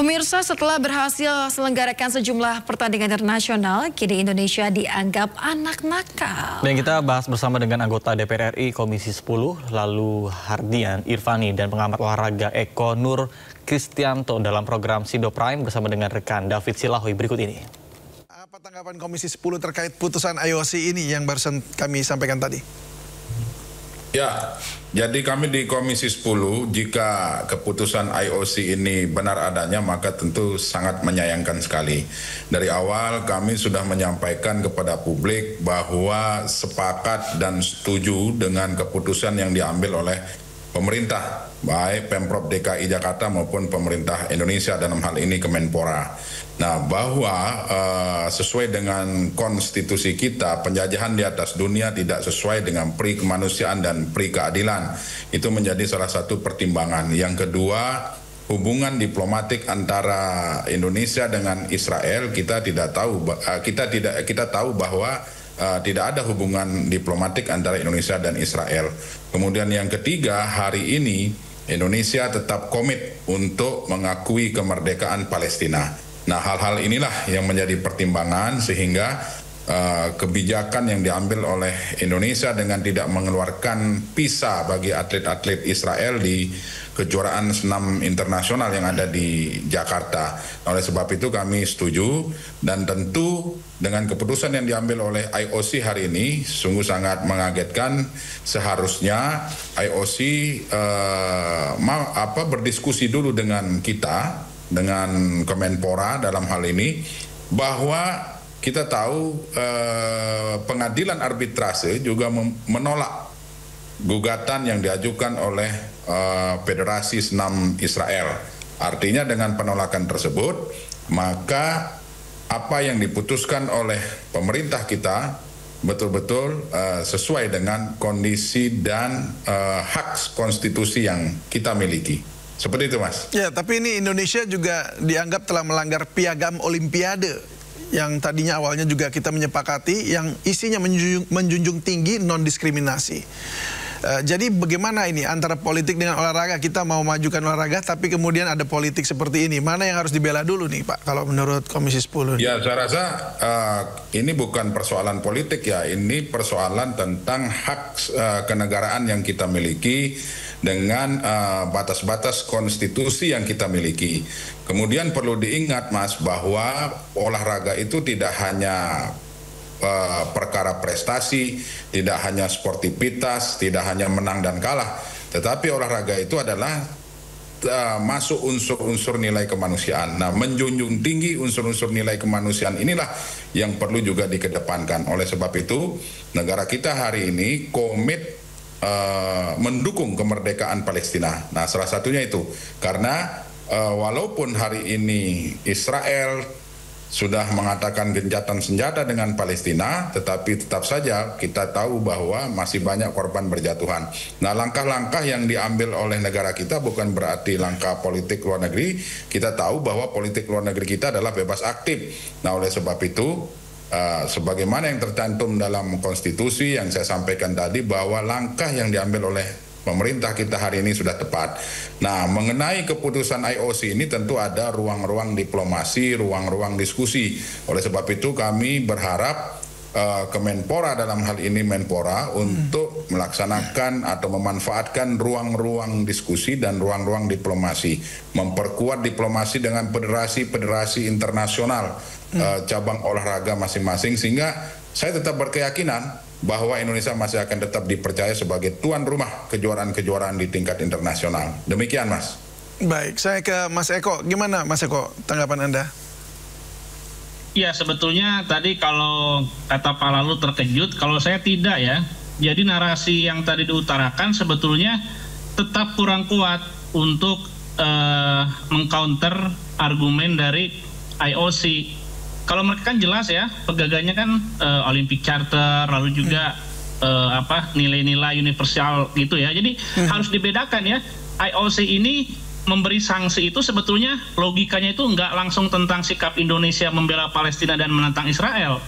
Pemirsa, setelah berhasil selenggarakan sejumlah pertandingan internasional, kini Indonesia dianggap anak nakal. Dan kita bahas bersama dengan anggota DPR RI Komisi 10, lalu Hardian Irvani dan pengamat olahraga Eko Nur Kristianto dalam program Sido Prime bersama dengan rekan David Silahoy berikut ini. Apa tanggapan Komisi 10 terkait putusan IOC ini yang barusan kami sampaikan tadi? Ya, jadi kami di Komisi 10, jika keputusan IOC ini benar adanya, maka tentu sangat menyayangkan sekali. Dari awal kami sudah menyampaikan kepada publik bahwa sepakat dan setuju dengan keputusan yang diambil oleh pemerintah, baik Pemprov DKI Jakarta maupun pemerintah Indonesia, dalam hal ini Kemenpora. Nah, bahwa sesuai dengan konstitusi kita, penjajahan di atas dunia tidak sesuai dengan pri kemanusiaan dan pri keadilan. Itu menjadi salah satu pertimbangan. Yang kedua, hubungan diplomatik antara Indonesia dengan Israel, kita tahu bahwa tidak ada hubungan diplomatik antara Indonesia dan Israel. Kemudian yang ketiga, hari ini Indonesia tetap komit untuk mengakui kemerdekaan Palestina. Nah, hal-hal inilah yang menjadi pertimbangan sehingga kebijakan yang diambil oleh Indonesia dengan tidak mengeluarkan visa bagi atlet-atlet Israel di kejuaraan senam internasional yang ada di Jakarta. Oleh sebab itu kami setuju, dan tentu dengan keputusan yang diambil oleh IOC hari ini sungguh sangat mengagetkan. Seharusnya IOC berdiskusi dulu dengan kita, dengan Kemenpora dalam hal ini, bahwa kita tahu pengadilan arbitrase juga menolak gugatan yang diajukan oleh Federasi Senam Israel. Artinya dengan penolakan tersebut, maka apa yang diputuskan oleh pemerintah kita betul-betul sesuai dengan kondisi dan hak konstitusi yang kita miliki. Seperti itu, Mas. Ya, tapi ini Indonesia juga dianggap telah melanggar piagam Olimpiade yang tadinya awalnya juga kita menyepakati, yang isinya menjunjung tinggi non-diskriminasi. Jadi bagaimana ini antara politik dengan olahraga? Kita mau majukan olahraga, tapi kemudian ada politik seperti ini. Mana yang harus dibela dulu nih, Pak, kalau menurut Komisi 10? Ya, saya rasa ini bukan persoalan politik ya. Ini persoalan tentang hak kenegaraan yang kita miliki dengan batas-batas konstitusi yang kita miliki. Kemudian perlu diingat, Mas, bahwa olahraga itu tidak hanya perkara prestasi, tidak hanya sportivitas, tidak hanya menang dan kalah, tetapi olahraga itu adalah masuk unsur-unsur nilai kemanusiaan. Nah, menjunjung tinggi unsur-unsur nilai kemanusiaan inilah yang perlu juga dikedepankan. Oleh sebab itu, negara kita hari ini komit mendukung kemerdekaan Palestina. Nah, salah satunya itu karena walaupun hari ini Israel sudah mengatakan gencatan senjata dengan Palestina, tetapi tetap saja kita tahu bahwa masih banyak korban berjatuhan. Nah, langkah-langkah yang diambil oleh negara kita bukan berarti langkah politik luar negeri. Kita tahu bahwa politik luar negeri kita adalah bebas aktif. Nah, oleh sebab itu, sebagaimana yang tercantum dalam konstitusi yang saya sampaikan tadi, bahwa langkah yang diambil oleh pemerintah kita hari ini sudah tepat. Nah, mengenai keputusan IOC ini tentu ada ruang-ruang diplomasi, ruang-ruang diskusi. Oleh sebab itu kami berharap Kemenpora, dalam hal ini Menpora, untuk melaksanakan atau memanfaatkan ruang-ruang diskusi dan ruang-ruang diplomasi, memperkuat diplomasi dengan federasi-federasi internasional cabang olahraga masing-masing, sehingga saya tetap berkeyakinan bahwa Indonesia masih akan tetap dipercaya sebagai tuan rumah kejuaraan-kejuaraan di tingkat internasional. Demikian, Mas. Baik, saya ke Mas Eko. Gimana, Mas Eko, tanggapan Anda? Ya, sebetulnya tadi kalau kata Pak Lalu terkejut, kalau saya tidak ya. Jadi narasi yang tadi diutarakan sebetulnya tetap kurang kuat untuk mengcounter argumen dari IOC. Kalau mereka kan jelas ya, pegangannya kan Olympic Charter, lalu juga nilai-nilai universal gitu ya. Jadi harus dibedakan ya. IOC ini memberi sanksi itu sebetulnya logikanya itu nggak langsung tentang sikap Indonesia membela Palestina dan menentang Israel.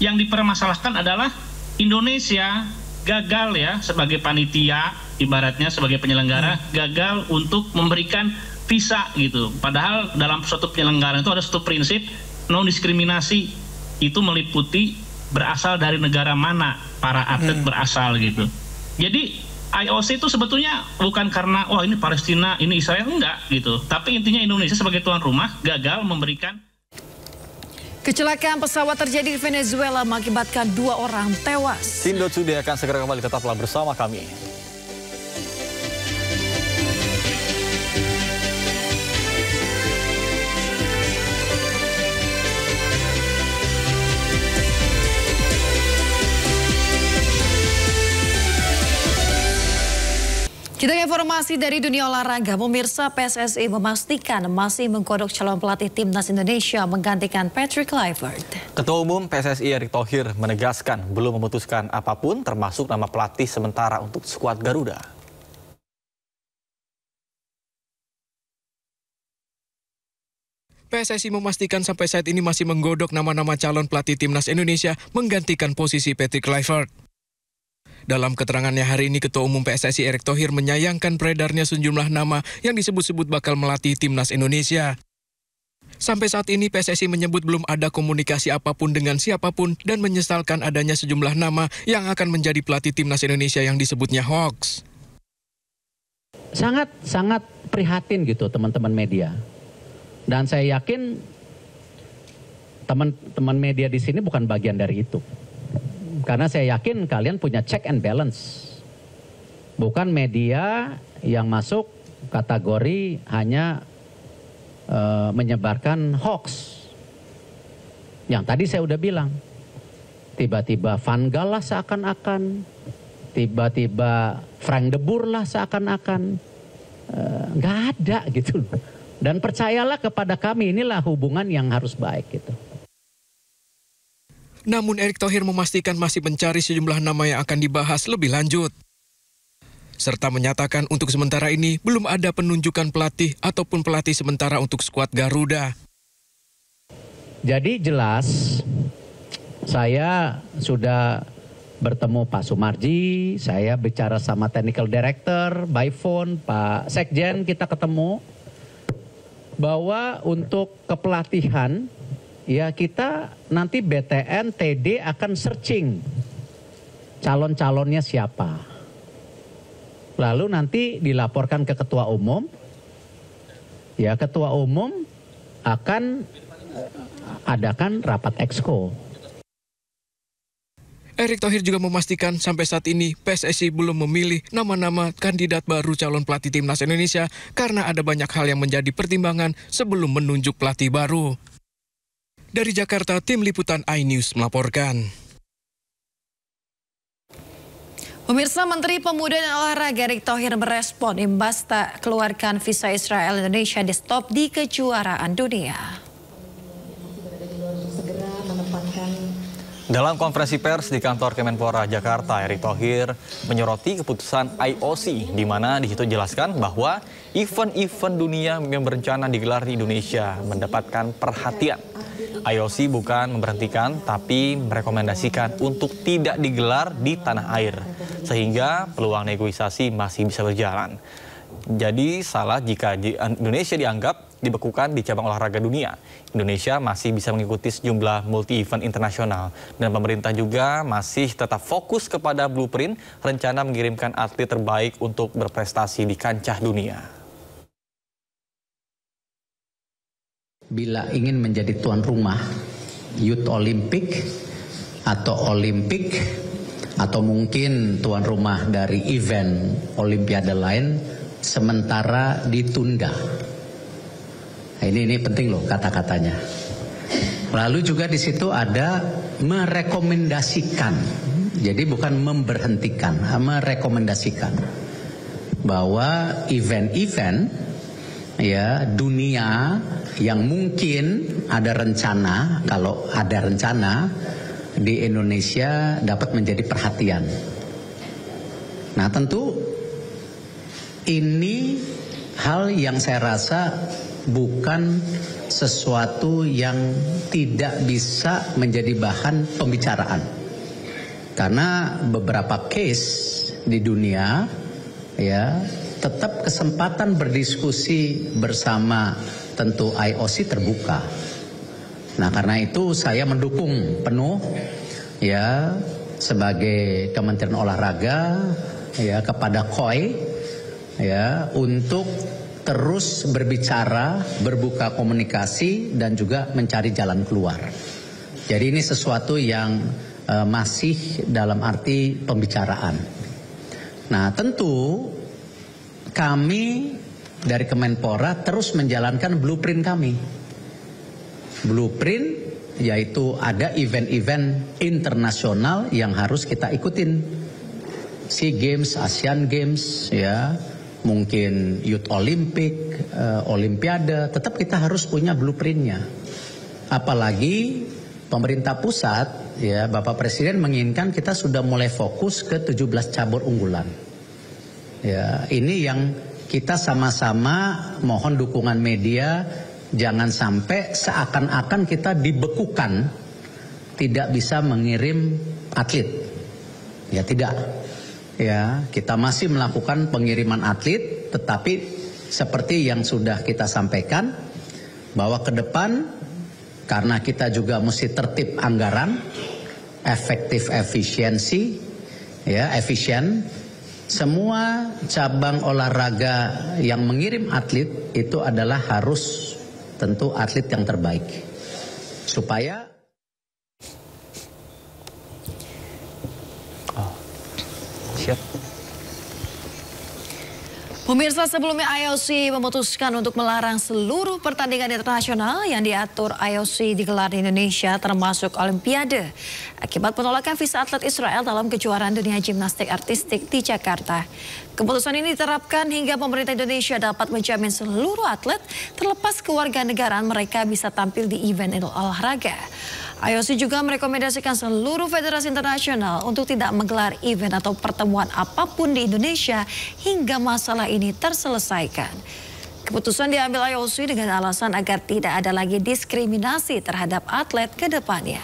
Yang dipermasalahkan adalah Indonesia gagal ya sebagai panitia, ibaratnya sebagai penyelenggara, gagal untuk memberikan visa gitu. Padahal dalam suatu penyelenggaraan itu ada satu prinsip non diskriminasi, itu meliputi berasal dari negara mana para atlet berasal gitu. Jadi IOC itu sebetulnya bukan karena wah ini Palestina, ini Israel, enggak gitu. Tapi intinya Indonesia sebagai tuan rumah gagal memberikan. Kecelakaan pesawat terjadi di Venezuela mengakibatkan 2 orang tewas. Sindo Cude akan segera kembali, tetaplah bersama kami. Kita ke informasi dari dunia olahraga. Pemirsa, PSSI memastikan masih menggodok calon pelatih timnas Indonesia menggantikan Patrick Kluivert. Ketua Umum PSSI Erick Thohir menegaskan belum memutuskan apapun termasuk nama pelatih sementara untuk skuad Garuda. PSSI memastikan sampai saat ini masih menggodok nama-nama calon pelatih timnas Indonesia menggantikan posisi Patrick Kluivert. Dalam keterangannya hari ini, Ketua Umum PSSI Erick Thohir menyayangkan beredarnya sejumlah nama yang disebut-sebut bakal melatih timnas Indonesia. Sampai saat ini PSSI menyebut belum ada komunikasi apapun dengan siapapun dan menyesalkan adanya sejumlah nama yang akan menjadi pelatih timnas Indonesia yang disebutnya hoax. Sangat prihatin gitu teman-teman media. Dan saya yakin teman-teman media di sini bukan bagian dari itu. Karena saya yakin kalian punya check and balance. Bukan media yang masuk kategori hanya menyebarkan hoax. Yang tadi saya udah bilang. Tiba-tiba Van Gaal lah seakan-akan. Tiba-tiba Frank de Boer lah seakan-akan. Nggak ada gitu. Dan percayalah kepada kami, inilah hubungan yang harus baik gitu. Namun Erick Thohir memastikan masih mencari sejumlah nama yang akan dibahas lebih lanjut. Serta menyatakan untuk sementara ini belum ada penunjukan pelatih ataupun pelatih sementara untuk skuad Garuda. Jadi jelas saya sudah bertemu Pak Sumarji, saya bicara sama Technical Director, by phone, Pak Sekjen kita ketemu. Bahwa untuk kepelatihan, ya kita nanti BTN, TD akan searching calon-calonnya siapa. Lalu nanti dilaporkan ke Ketua Umum. Ya, Ketua Umum akan adakan rapat exco. Erick Thohir juga memastikan sampai saat ini PSSI belum memilih nama-nama kandidat baru calon pelatih timnas Indonesia karena ada banyak hal yang menjadi pertimbangan sebelum menunjuk pelatih baru. Dari Jakarta, tim liputan iNews melaporkan. Pemirsa, Menteri Pemuda dan Olahraga Erick Thohir merespon imbas tak keluarkan visa Israel Indonesia di stop di kejuaraan dunia. Dalam konferensi pers di kantor Kemenpora Jakarta, Erick Thohir menyoroti keputusan IOC, di mana di situ dijelaskan bahwa event-event dunia yang berencana digelar di Indonesia mendapatkan perhatian. IOC bukan memberhentikan, tapi merekomendasikan untuk tidak digelar di tanah air, sehingga peluang negosiasi masih bisa berjalan. Jadi salah jika Indonesia dianggap dibekukan di cabang olahraga dunia. Indonesia masih bisa mengikuti sejumlah multi-event internasional. Dan pemerintah juga masih tetap fokus kepada blueprint rencana mengirimkan atlet terbaik untuk berprestasi di kancah dunia. Bila ingin menjadi tuan rumah Youth Olympic atau Olimpik, atau mungkin tuan rumah dari event Olimpiade lain, sementara ditunda. Nah, ini penting loh kata-katanya. Lalu juga di situ ada merekomendasikan. Jadi bukan memberhentikan, merekomendasikan bahwa event-event ya dunia yang mungkin ada rencana, kalau ada rencana di Indonesia dapat menjadi perhatian. Nah, tentu ini hal yang saya rasa bukan sesuatu yang tidak bisa menjadi bahan pembicaraan. Karena beberapa case di dunia ya tetap kesempatan berdiskusi bersama tentu IOC terbuka. Nah, karena itu saya mendukung penuh ya sebagai Kementerian Olahraga ya kepada KOI ya untuk terus berbicara, berbuka komunikasi dan juga mencari jalan keluar. Jadi ini sesuatu yang masih dalam arti pembicaraan. Nah, tentu kami dari Kemenpora terus menjalankan blueprint kami. Blueprint yaitu ada event-event internasional yang harus kita ikutin. SEA Games, Asian Games, ya, mungkin Youth Olympic, Olimpiade, tetap kita harus punya blueprintnya. Apalagi pemerintah pusat, ya, Bapak Presiden menginginkan kita sudah mulai fokus ke 17 cabur unggulan. Ya, ini yang kita sama-sama mohon dukungan media. Jangan sampai seakan-akan kita dibekukan, tidak bisa mengirim atlet. Ya tidak. Ya, kita masih melakukan pengiriman atlet, tetapi seperti yang sudah kita sampaikan, bahwa ke depan, karena kita juga mesti tertib anggaran, efektif efisiensi, ya efisien, semua cabang olahraga yang mengirim atlet itu adalah harus tentu atlet yang terbaik supaya siap. Pemirsa, sebelumnya IOC memutuskan untuk melarang seluruh pertandingan internasional yang diatur IOC digelar di Indonesia termasuk Olimpiade akibat penolakan visa atlet Israel dalam kejuaraan dunia gimnastik artistik di Jakarta. Keputusan ini diterapkan hingga pemerintah Indonesia dapat menjamin seluruh atlet terlepas kewarganegaraan mereka bisa tampil di event olahraga. IOC juga merekomendasikan seluruh federasi internasional untuk tidak menggelar event atau pertemuan apapun di Indonesia hingga masalah ini terselesaikan. Keputusan diambil IOC dengan alasan agar tidak ada lagi diskriminasi terhadap atlet ke depannya.